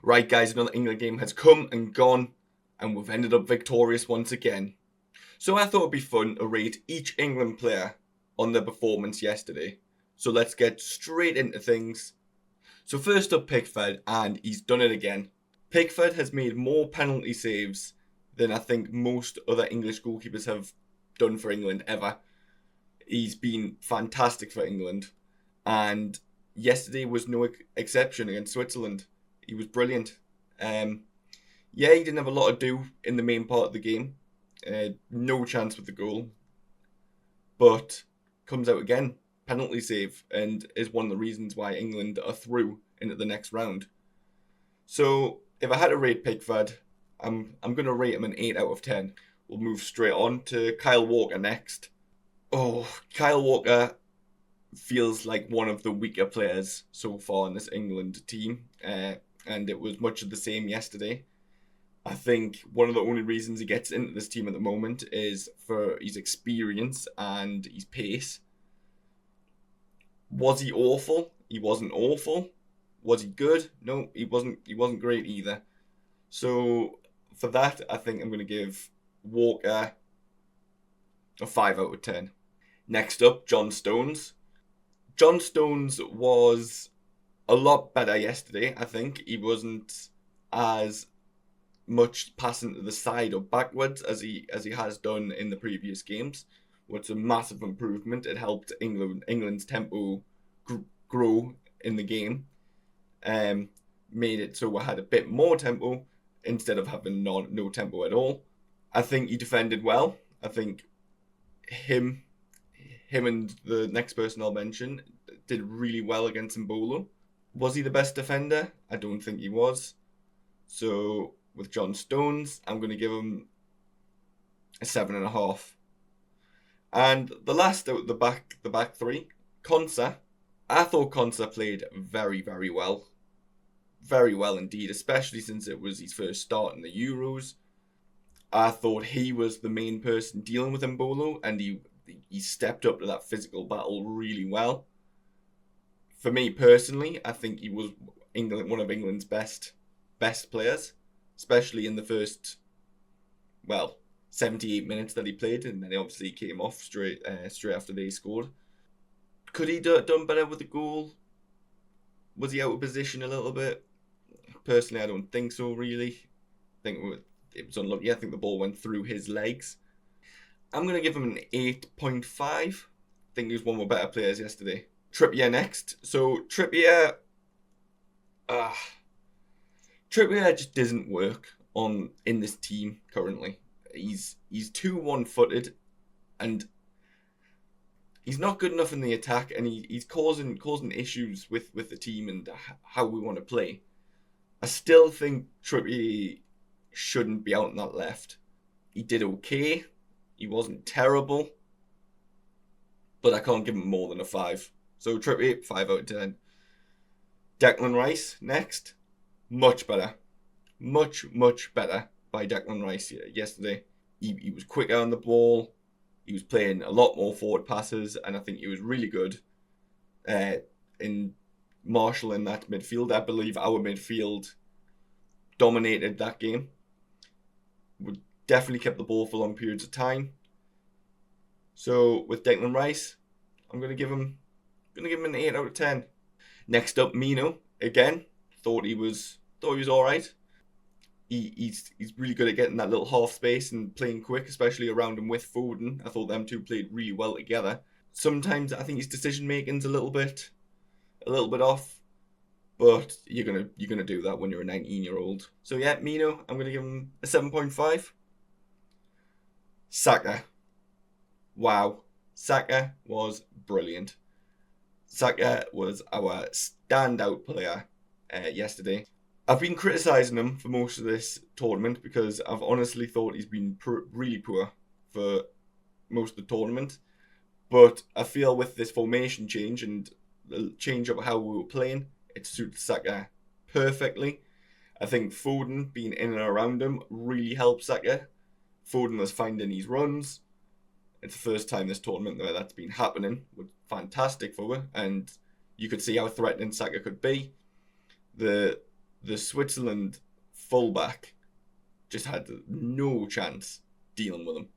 Right, guys, another England game has come and gone, and we've ended up victorious once again. So I thought it'd be fun to rate each England player on their performance yesterday. So let's get straight into things. So first up, Pickford, and he's done it again. Pickford has made more penalty saves than I think most other English goalkeepers have done for England ever. He's been fantastic for England, and yesterday was no exception against Switzerland. He was brilliant. Yeah, he didn't have a lot to do in the main part of the game. No chance with the goal, but comes out again, penalty save, and is one of the reasons why England are through into the next round. So if I had to rate Pickford, I'm going to rate him an 8 out of 10. We'll move straight on to Kyle Walker next. Oh, Kyle Walker feels like one of the weaker players so far in this England team, and it was much of the same yesterday. I think one of the only reasons he gets into this team at the moment is for his experience and his pace. Was he awful? He wasn't awful. Was he good? No, he wasn't. He wasn't great either. So for that, I think I'm going to give Walker a 5 out of 10. Next up, John Stones. John Stones was a lot better yesterday, I think. He wasn't as much passing to the side or backwards as he has done in the previous games, which is a massive improvement. It helped England's tempo grow in the game, made it so we had a bit more tempo instead of having no tempo at all. I think he defended well. I think him and the next person I'll mention did really well against Mbolo. Was he the best defender? I don't think he was. So with John Stones, I'm going to give him a 7.5. And the last out the back three, Konsa. I thought Konsa played very, very well. Very well indeed, especially since it was his first start in the Euros. I thought he was the main person dealing with Mbolo, and he stepped up to that physical battle really well. For me personally, I think he was one of England's best players, especially in the first 78 minutes that he played, and then he obviously came off straight after they scored. Could he done better with the goal? Was he out of position a little bit? Personally, I don't think so. Really, I think it was unlucky. I think the ball went through his legs. I'm going to give him an 8.5. I think he was one of my better players yesterday. Trippier next. So Trippier just doesn't work in this team currently. He's too one-footed, and he's not good enough in the attack, and he's causing issues with the team and how we want to play. I still think Trippier shouldn't be out on that left. He did okay. He wasn't terrible, but I can't give him more than a 5. So Trippier, 5 out of 10. Declan Rice next. Much better. Much better by Declan Rice yesterday. He was quicker on the ball. He was playing a lot more forward passes, and I think he was really good in marshalling that midfield. I believe our midfield dominated that game. We definitely kept the ball for long periods of time. So with Declan Rice, I'm going to give him an 8 out of 10. Next up, Mino. Again, thought he was all right. He's really good at getting that little half space and playing quick, especially around him with Foden. I thought them two played really well together. Sometimes I think his decision making's a little bit off, but you're gonna do that when you're a 19-year-old. So yeah, Mino, I'm gonna give him a 7.5. Saka. Wow. Saka was brilliant. Saka was our standout player yesterday. I've been criticising him for most of this tournament because I've honestly thought he's been really poor for most of the tournament. But I feel with this formation change and the change of how we were playing, it suits Saka perfectly. I think Foden being in and around him really helps Saka. Foden was finding his runs. It's the first time this tournament where that's been happening. It was fantastic for her, and you could see how threatening Saka could be. The the Switzerland fullback just had no chance dealing with him.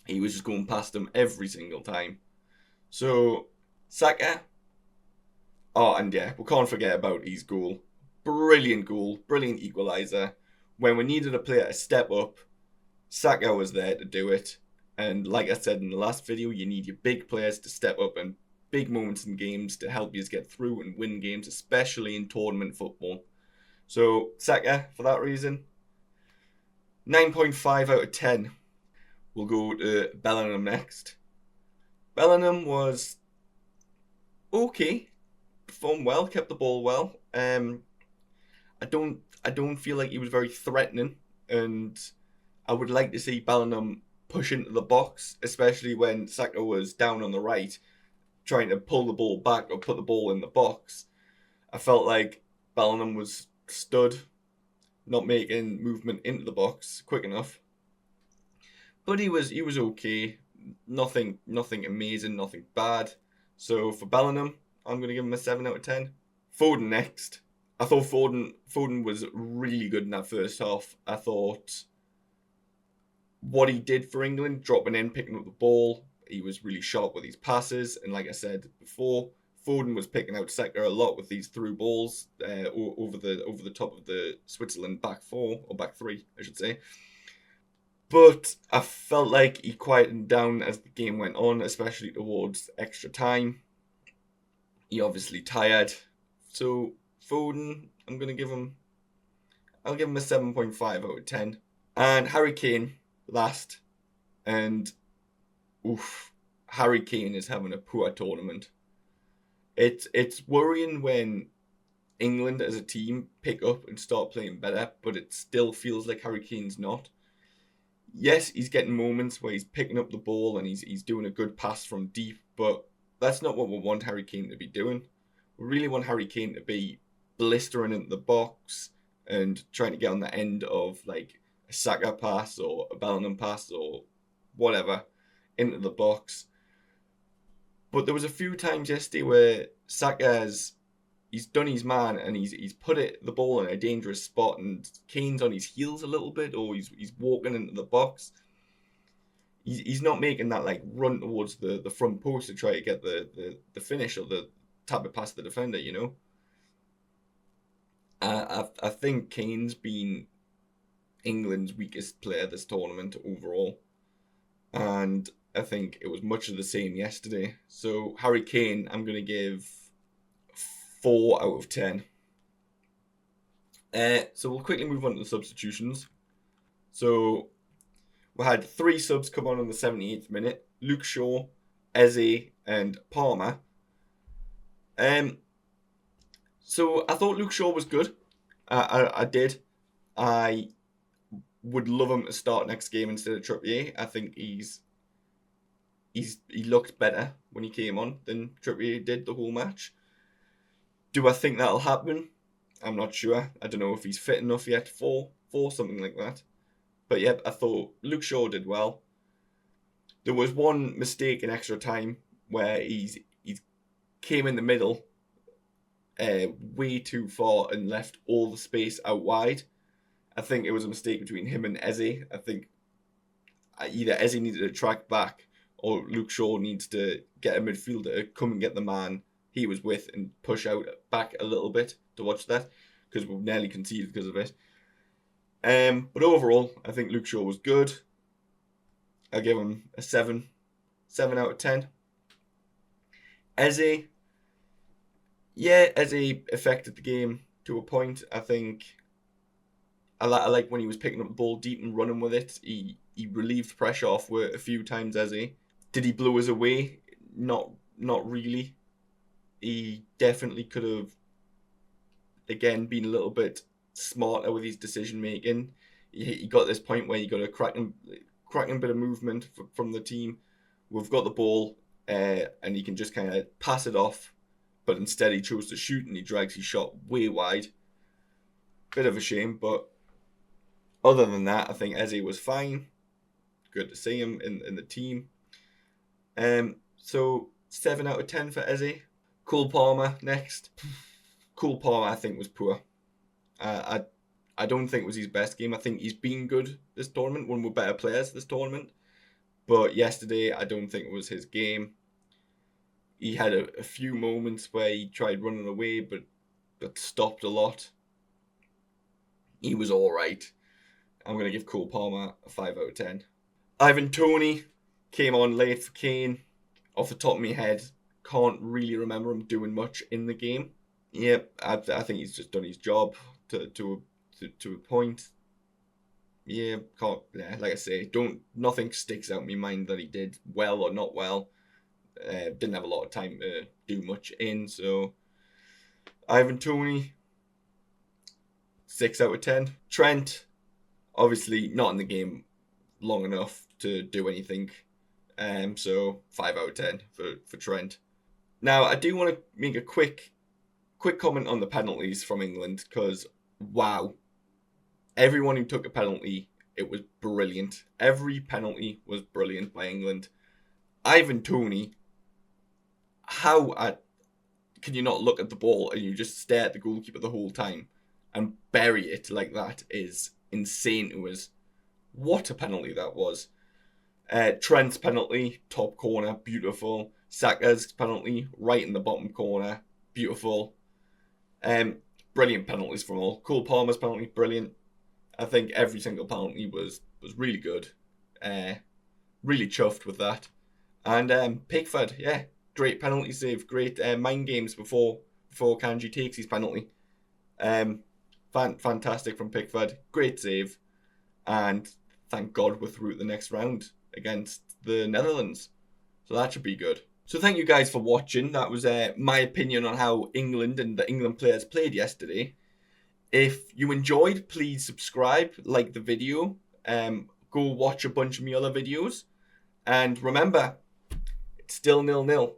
He was just going past him every single time. So, Saka. Oh, and yeah, we can't forget about his goal. Brilliant goal, brilliant equaliser. When we needed a player to step up, Saka was there to do it. And like I said in the last video, you need your big players to step up in big moments in games to help you get through and win games, especially in tournament football. So, Saka, for that reason, 9.5 out of 10. We'll go to Bellingham next. Bellingham was okay, performed well, kept the ball well. I don't feel like he was very threatening, and I would like to see Bellingham push into the box, especially when Saka was down on the right, trying to pull the ball back or put the ball in the box. I felt like Bellingham was stood, not making movement into the box quick enough. But he was okay. Nothing amazing, nothing bad. So for Bellingham, I'm gonna give him a 7 out of 10. Foden next. I thought Foden was really good in that first half. I thought what he did for England, dropping in, picking up the ball, he was really sharp with his passes. And like I said before, Foden was picking out Saka a lot with these through balls over the top of the Switzerland back four, or back three, I should say. But I felt like he quieted down as the game went on, especially towards extra time. He obviously tired. So Foden, I'll give him a 7.5 out of 10. And Harry Kane last. And oof, Harry Kane is having a poor tournament. It's worrying when England as a team pick up and start playing better, but it still feels like Harry Kane's not. Yes, he's getting moments where he's picking up the ball and he's doing a good pass from deep, but that's not what we want Harry Kane to be doing. We really want Harry Kane to be blistering into the box and trying to get on the end of like a Saka pass or a Bellingham pass or whatever into the box. But there was a few times yesterday where he's done his man and he's put the ball in a dangerous spot and Kane's on his heels a little bit or he's walking into the box. He's not making that like run towards the front post to try to get the finish or the tap it past the defender, you know. I think Kane's been England's weakest player this tournament overall. And I think it was much of the same yesterday. So Harry Kane, I'm going to give 4 out of 10. So we'll quickly move on to the substitutions. So we had 3 subs come on the 78th minute. Luke Shaw, Eze and Palmer. So I thought Luke Shaw was good. I did. I would love him to start next game instead of Trippier. I think he looked better when he came on than Trippier did the whole match. Do I think that'll happen? I'm not sure. I don't know if he's fit enough yet for something like that. But yeah, I thought Luke Shaw did well. There was one mistake in extra time where he came in the middle way too far and left all the space out wide. I think it was a mistake between him and Eze. I think either Eze needed to track back or Luke Shaw needs to get a midfielder to come and get the man he was with and push out back a little bit to watch that because we've nearly conceded because of it. But overall, I think Luke Shaw was good. I'll give him a 7 out of 10. Eze, affected the game to a point. I think I like when he was picking up the ball deep and running with it. He relieved pressure off with a few times. Eze, did he blow us away? Not really. He definitely could have, again, been a little bit smarter with his decision making. He got this point where he got a cracking bit of movement from the team. We've got the ball, and he can just kind of pass it off, but instead he chose to shoot and he drags his shot way wide. Bit of a shame, but other than that, I think Eze was fine. Good to see him in the team. So 7 out of 10 for Eze. Cole Palmer next. Cole Palmer, I think, was poor. I don't think it was his best game. I think he's been good this tournament, one with better players this tournament. But yesterday, I don't think it was his game. He had a few moments where he tried running away, but stopped a lot. He was all right. I'm going to give Cole Palmer a 5 out of 10. Ivan Toney came on late for Kane. Off the top of my head, can't really remember him doing much in the game. Yep, I think he's just done his job to a point. Yeah, like I say, nothing sticks out in my mind that he did well or not well. Didn't have a lot of time to do much in, so Ivan Toney, 6 out of 10. Trent, obviously not in the game long enough to do anything, so 5 out of 10 for Trent. Now, I do want to make a quick comment on the penalties from England, because wow, everyone who took a penalty, it was brilliant. Every penalty was brilliant by England. Ivan Toney, can you not look at the ball and you just stare at the goalkeeper the whole time and bury it like that is insane to us. What a penalty that was. Trent's penalty, top corner, beautiful. Saka's penalty, right in the bottom corner, beautiful. Brilliant penalties from all. Cole Palmer's penalty, brilliant. I think every single penalty was really good. Really chuffed with that. And Pickford, yeah, great penalty save. Great mind games before Kanji takes his penalty. Fantastic from Pickford. Great save. And thank God we're through to the next round against the Netherlands. So that should be good. So thank you guys for watching. That was my opinion on how England and the England players played yesterday. If you enjoyed, please subscribe, like the video, go watch a bunch of my other videos. And remember, it's still 0-0.